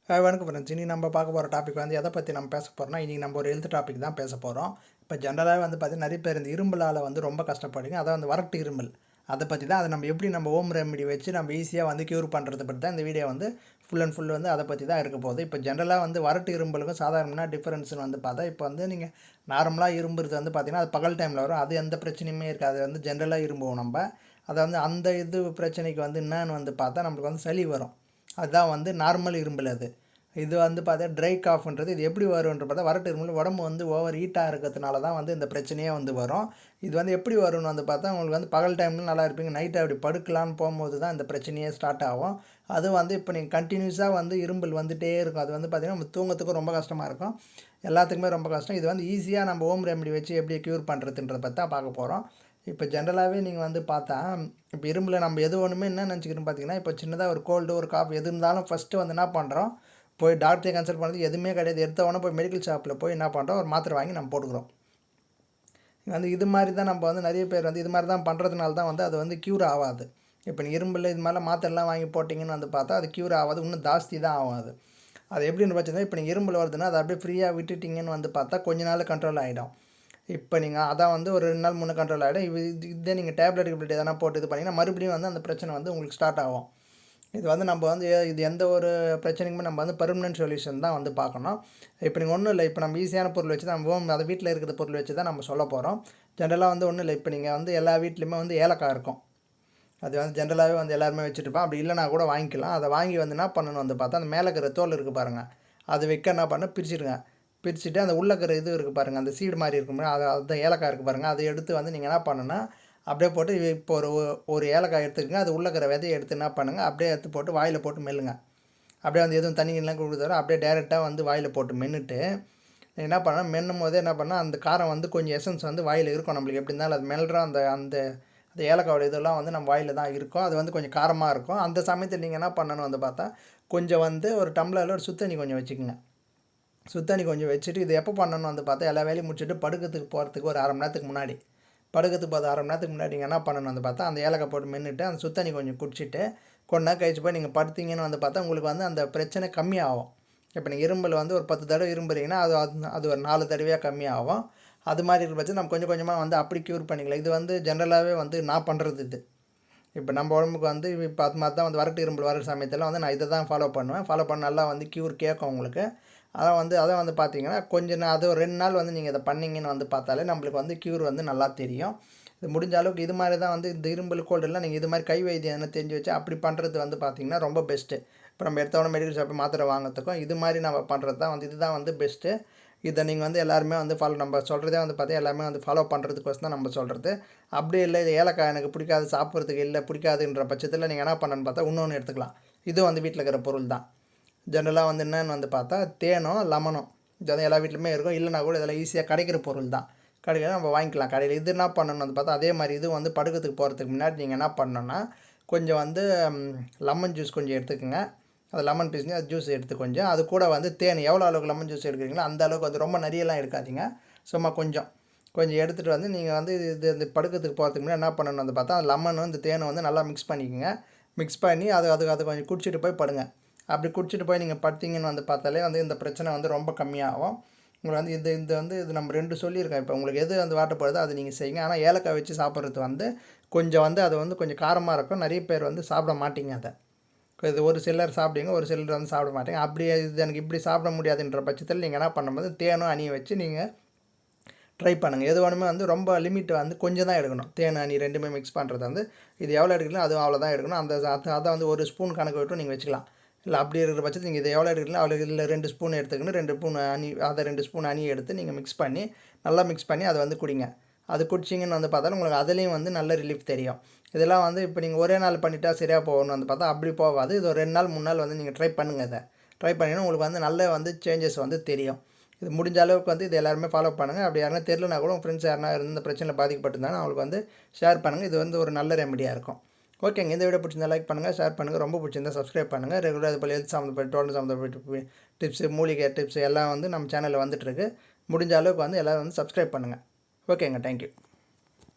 வணக்கம் ஃப்ரெண்ட்ஸ். இனி நம்ம பார்க்க போகிற டாபிக் வந்து எதை பற்றி நம்ம பேச போகிறோம்னா, இன்றைக்கி நம்ம ஒரு ஹெல்த் டாபிக் தான் பேச போகிறோம். இப்போ ஜென்ரலாகவே வந்து பார்த்திங்கன்னா நிறைய பேர் இந்த இரும்பலால் வந்து ரொம்ப கஷ்டப்படுங்க. அதான் வந்து வறட்டு இருமல், அதை பற்றி தான். அதை நம்ம எப்படி நம்ம ஹோம் ரெமெடி வச்சு நம்ம ஈஸியாக வந்து க்யூர் பண்ணுறதை பற்றி தான் இந்த வீடியோ வந்து ஃபுல் அண்ட் ஃபுல் வந்து அதை பற்றி தான் இருக்க போகுது. இப்போ ஜென்ரலாக வந்து வறட்டு இரும்பலுக்கும் சாதாரணமாக டிஃப்ரென்ஸ்னு வந்து பார்த்தா, இப்போ வந்து நீங்கள் நார்மலாக இரும்புறது வந்து பார்த்திங்கன்னா அது பகல் டைமில் வரும். அது எந்த பிரச்சனையுமே இருக்காது. அது வந்து ஜென்ரலாக இரும்புவோம் நம்ம. அதை வந்து அந்த இது பிரச்சனைக்கு வந்து என்னன்னு வந்து பார்த்தா நம்மளுக்கு வந்து சளி வரும். அதுதான் வந்து நார்மல் இரும்பல். அது இது வந்து பார்த்தா ட்ரை காஃப்ன்றது இது எப்படி வரும்ன்ற பார்த்தா, வறட்டு இருமல் உடம்பு வந்து ஓவர் ஹீட்டாக இருக்கிறதுனால தான் வந்து இந்த பிரச்சனையே வந்து வரும். இது வந்து எப்படி வரும்னு வந்து பார்த்தா, உங்களுக்கு வந்து பகல் டைமில் நல்லா இருப்பீங்க, நைட்டு அப்படி படுக்கலான்னு போகும்போது தான் இந்த பிரச்சனையே ஸ்டார்ட் ஆகும். அது வந்து இப்போ நீங்கள் கண்டினியூஸாக வந்து இரும்பல் வந்துகிட்டே இருக்கும். அது வந்து பார்த்திங்கன்னா நம்ம தூங்கத்துக்கும் ரொம்ப கஷ்டமாக இருக்கும், எல்லாத்துக்குமே ரொம்ப கஷ்டம். இது வந்து ஈஸியாக நம்ம ஹோம் ரெமெடி வச்சு எப்படி க்யூர் பண்ணுறதுன்றத பற்றி தான் பார்க்க போகிறோம். இப்போ ஜென்ரலாகவே நீங்கள் வந்து பார்த்தா, இப்போ இரும்பில் நம்ம எது ஒன்றுமே என்ன நினச்சிக்கிறோம் பார்த்தீங்கன்னா, இப்போ சின்னதாக ஒரு கோல்டு ஒரு காஃப் எது இருந்தாலும் ஃபஸ்ட்டு வந்து என்ன பண்ணுறோம், போய் டாக்டரை கன்சல்ட் பண்ணுறது எதுவுமே கிடையாது. எடுத்தவொடனே போய் மெடிக்கல் ஷாப்பில் போய் என்ன பண்ணுறோம், ஒரு மாத்திரை வாங்கி நம்ம போட்டுக்கிறோம். வந்து இது மாதிரி தான் நம்ம வந்து நிறைய பேர் வந்து இது மாதிரி தான் பண்ணுறதுனால தான் வந்து அது வந்து க்யூர் ஆகாது. இப்போ நீ இரும்பில் இது மாதிரிலாம் மாத்திரைலாம் வாங்கி போட்டிங்கன்னு வந்து பார்த்தா அது க்யூர் ஆகாது, இன்னும் ஜாஸ்தி தான் ஆகாது. அது எப்படின்னு பார்த்தீங்கன்னா, இப்போ நீங்கள் இரும்பில் வருதுன்னா அதை அப்படியே ஃப்ரீயாக விட்டுட்டிங்கன்னு வந்து பார்த்தா கொஞ்ச நாள் கண்ட்ரோல் ஆகிடும். இப்போ நீங்கள் அதான் வந்து ஒரு 2 நாள் 3 கண்ட்ரோல் ஆகிடும். இதே நீங்கள் டேப்லெட் கிப்லெட் எதனா போட்டு இது பண்ணிங்கன்னா மறுபடியும் வந்து அந்த பிரச்சனை வந்து உங்களுக்கு ஸ்டார்ட் ஆகும். இது வந்து நம்ம வந்து இது எந்த ஒரு பிரச்சனைக்குமே நம்ம வந்து பெர்மனன்ட் சொல்யூஷன் தான் வந்து பார்க்கணும். இப்போ நீங்கள் ஒன்றும் இல்லை, இப்போ நம்ம ஈஸியான பொருள் வச்சு தான் நம்ம அதை வீட்டில் இருக்கிற பொருள் வச்சு தான் நம்ம சொல்ல போகிறோம். ஜென்ரலாக வந்து ஒன்றும் இல்லை, இப்போ நீங்கள் வந்து எல்லா வீட்லேயுமே வந்து ஏலக்காய் இருக்கும். அது வந்து ஜென்ரலாகவே வந்து எல்லாருமே வச்சுருப்போம். அப்படி இல்லைனா கூட வாங்கிக்கலாம். அதை வாங்கி வந்து என்ன பண்ணணும் வந்து பார்த்தா, அந்த மேலே இருக்கிற தோல் இருக்குது பாருங்கள், அது வைக்க என்ன பண்ண பிரிச்சுடுங்க. பிரிச்சுட்டு அந்த உள்ள இருக்கிற இது இருக்குது பாருங்கள், அந்த சீடு மாதிரி இருக்கும், அது ஏலக்காய் இருக்குது பாருங்கள், அதை எடுத்து வந்து நீங்கள் என்ன பண்ணுன்னா அப்படியே போட்டு இப்போ ஒரு ஏலக்காய் எடுத்துக்கங்க. அது உள்ள இருக்கிற விதையை எடுத்து என்ன பண்ணுங்கள், அப்படியே எடுத்து போட்டு வாயில் போட்டு மெல்லுங்க. அப்படியே வந்து எதுவும் தண்ணிலாம் கொடுக்குறதோ அப்படியே டேரெக்டாக வந்து வாயில் போட்டு மென்னுட்டு என்ன பண்ணால் மென்னும் போதே என்ன பண்ணால் அந்த காரம் வந்து கொஞ்சம் எசன்ஸ் வந்து வாயில் இருக்கும். நம்மளுக்கு எப்படி இருந்தாலும் அது மெல்ற அந்த அந்த அந்த ஏலக்காயோட இதெல்லாம் வந்து நம்ம வாயில் தான் இருக்கும். அது வந்து கொஞ்சம் காரமாக இருக்கும். அந்த சமயத்தில் நீங்கள் என்ன பண்ணணும் வந்து பார்த்தா, கொஞ்சம் வந்து ஒரு டம்ளரில் ஒரு சுத்தண்ணி கொஞ்சம் வச்சுக்கோங்க. சுத்தண்ணி கொஞ்சம் வச்சுட்டு இது எப்போ பண்ணணும் வந்து பார்த்தா, எல்லா வேலையும் முடிச்சுட்டு படுக்கிறதுக்கு போகிறதுக்கு ஒரு 1/2 மணி நேரத்துக்கு முன்னாடி, படுக்கிறதுக்கு போது 1/2 மணி நேரத்துக்கு முன்னாடி நீங்கள் என்ன பண்ணணும் வந்து பார்த்தா, அந்த ஏலக்காய் போட்டு மென்னுட்டு அந்த சுத்தண்ணி கொஞ்சம் குடிச்சிட்டு கொஞ்ச நேரம் கழிச்சு போய் நீங்கள் படுத்தீங்கன்னு வந்து பார்த்தா உங்களுக்கு வந்து அந்த பிரச்சனை கம்மியாகும். இப்போ நீங்கள் இரும்பல் வந்து ஒரு 10 தடவை இரும்புறீங்கன்னா அது ஒரு 4 தடவையாக கம்மியாகும். அது மாதிரி இருக்கிற பட்சம் நம்ம கொஞ்சம் கொஞ்சமாக வந்து அப்படி க்யூர் பண்ணிக்கலாம். இது வந்து ஜென்ரலாகவே வந்து நான் பண்ணுறது இது. இப்போ நம்ம உடம்புக்கு வந்து இப்போ அது மாதிரி தான் வந்து வறட்டு இரும்பல் வர சமயத்தில் வந்து நான் இதை தான் ஃபாலோ பண்ணுவேன். ஃபாலோ பண்ண நல்லா வந்து க்யூர் கேட்கும் உங்களுக்கு. அதான் வந்து பார்த்தீங்கன்னா கொஞ்சம் அது ஒரு 2 நாள் வந்து நீங்கள் இதை பண்ணிங்கன்னு வந்து பார்த்தாலே நம்மளுக்கு வந்து க்யூர் வந்து நல்லா தெரியும். இது முடிஞ்ச அளவுக்கு இது மாதிரி தான் வந்து இந்த இரும்பல் கோல்டெல்லாம் நீங்கள் இது மாதிரி கை வைத்தியம் என்ன தெரிஞ்சு வச்சு அப்படி பண்ணுறது வந்து பார்த்திங்கன்னா ரொம்ப பெஸ்ட்டு. இப்போ நம்ம எடுத்தோடனே மெடிக்கல் ஷாப்பில் மாத்திரை வாங்கிறதுக்கும் இது மாதிரி நம்ம பண்ணுறது தான் வந்து இதுதான் வந்து பெஸ்ட்டு. இதை நீங்கள் வந்து எல்லாருமே வந்து நம்ம சொல்கிறதே வந்து பார்த்தீங்கன்னா எல்லாமே வந்து ஃபாலோ பண்ணுறதுக்கோசம் தான் நம்ம சொல்கிறது. அப்படி இல்லை, இது ஏலக்காய் எனக்கு பிடிக்காது, சாப்பிட்றதுக்கு இல்லை பிடிக்காதுன்ற பட்சத்தில் நீங்கள் என்ன பண்ணணுன்னு பார்த்தா இன்னொன்று எடுத்துக்கலாம். இதுவும் வந்து வீட்டில் இருக்கிற பொருள் தான். ஜென்ரலாக வந்து என்னன்னு வந்து பார்த்தா தேனும் லெமனும் இது வந்து எல்லா வீட்லையுமே இருக்கும். இல்லைனா கூட இதெல்லாம் ஈஸியாக கிடைக்கிற பொருள் தான். கடையில் நம்ம வாங்கிக்கலாம் கடையில். இது என்ன பண்ணணும் வந்து பார்த்தா, அதே மாதிரி இது வந்து படுக்கிறதுக்கு போகிறதுக்கு முன்னாடி நீங்கள் என்ன பண்ணணுன்னா கொஞ்சம் வந்து லெமன் ஜூஸ் கொஞ்சம் எடுத்துக்கோங்க. அது லெமன் பீஸ்னு அது ஜூஸ் எடுத்து கொஞ்சம் அது கூட வந்து தேன் எவ்வளோ அளவுக்கு லெமன் ஜூஸ் எடுக்கிறீங்களோ அந்த அளவுக்கு வந்து ரொம்ப நிறையலாம் எடுக்காதீங்க. சும்மா கொஞ்சம் எடுத்துகிட்டு வந்து நீங்கள் வந்து இந்த படுக்கிறதுக்கு போகிறதுக்கு முன்னாடி என்ன பண்ணணும் வந்து பார்த்தா, லெமனும் இந்த தேனும் வந்து நல்லா மிக்ஸ் பண்ணிக்கோங்க. மிக்ஸ் பண்ணி அது கொஞ்சம் குடிச்சிட்டு போய் படுங்க. அப்படி குடிச்சிட்டு போய் நீங்கள் படுத்தீங்கன்னு வந்து பார்த்தாலே வந்து இந்த பிரச்சனை வந்து ரொம்ப கம்மியாகும். உங்களுக்கு வந்து இது நம்ம 2 சொல்லியிருக்கேன். இப்போ உங்களுக்கு எது வந்து வாட்டப்படுதோ அது நீங்கள் செய்யுங்க. ஆனால் ஏலக்காய் வச்சு சாப்பிட்றது வந்து கொஞ்சம் வந்து அது வந்து கொஞ்சம் காரமாக இருக்கும். நிறைய பேர் வந்து சாப்பிட மாட்டீங்க அதை. இது ஒரு சிலர் சாப்பிடுவீங்க, ஒரு சிலர் வந்து சாப்பிட மாட்டீங்க. அப்படி இது எனக்கு இப்படி சாப்பிட முடியாதுன்ற பட்சத்தில் நீங்கள் என்ன பண்ணும்போது தேனும் ஹனியும் வச்சு நீங்கள் ட்ரை பண்ணுங்கள். எது வேணுமே வந்து ரொம்ப லிமிட் வந்து கொஞ்சம் தான் எடுக்கணும். தேன் ஹனி 2மே மிக்ஸ் பண்ணுறது வந்து இது எவ்வளோ எடுக்கலாம் அதுவும் அவ்வளோ தான் எடுக்கணும். அதை வந்து ஒரு ஸ்பூன் கணக்கு விட்டு நீங்கள் வச்சுக்கலாம். இல்லை அப்படி இருக்கிற பட்சத்தில் நீங்கள் இதை எவ்வளோ எடுக்கலாம் அவ்வளோ இல்லை 2 ஸ்பூன் எடுத்துக்கணும். 2 ஸ்பூன் ஹனி, அதை 2 ஸ்பூன் ஹனி எடுத்து நீங்கள் மிக்ஸ் பண்ணி நல்லா மிக்ஸ் பண்ணி அதை வந்து குடிங்க. அது குடிச்சிங்கன்னு வந்து பார்த்தாலும் உங்களுக்கு அதுலேயும் வந்து நல்ல ரிலீஃப் தெரியும். இதெல்லாம் வந்து இப்போ நீங்கள் ஒரே நாள் பண்ணிட்டா சரியாக போகணும்னு வந்து பார்த்தா அப்படி போகாது. இது ஒரு 2 நாள் 3 நாள் வந்து நீங்கள் ட்ரை பண்ணுங்கள். இதை ட்ரை பண்ணிங்கன்னா உங்களுக்கு வந்து நல்ல வந்து சேஞ்சஸ் வந்து தெரியும். இது முடிஞ்ச அளவுக்கு வந்து இது எல்லாருமே ஃபாலோ பண்ணுங்கள். அப்படி யாருன்னா தெரியலனா கூட உங்கள் ஃப்ரெண்ட்ஸ் யாருனா இருந்து இந்த பிரச்சனையில் பாதிக்கப்பட்டிருந்தாங்கன்னா அவங்களுக்கு வந்து ஷேர் பண்ணுங்கள். இது வந்து ஒரு நல்ல ரெமெடியாக இருக்கும். ஓகேங்க, இந்த வீடியோ பிடிச்சிருந்தா லைக் பண்ணுங்கள், ஷேர் பண்ணுங்கள். ரொம்ப பிடிச்சிருந்தா சப்ஸ்கிரைப் பண்ணுங்கள். ரெகுலராக இது போல் ஹெல்த் சம்மந்தப்பட்ட டோட்டல் சம்மந்தப்பட்ட டிப்ஸு, மூலிகை டிப்ஸ் எல்லாம் வந்து நம்ம சேனலில் வந்துட்டுருக்கு. முடிஞ்ச அளவுக்கு வந்து எல்லோரும் வந்து சப்ஸ்கிரைப் பண்ணுங்கள். ஓகேங்க, தேங்க்யூ.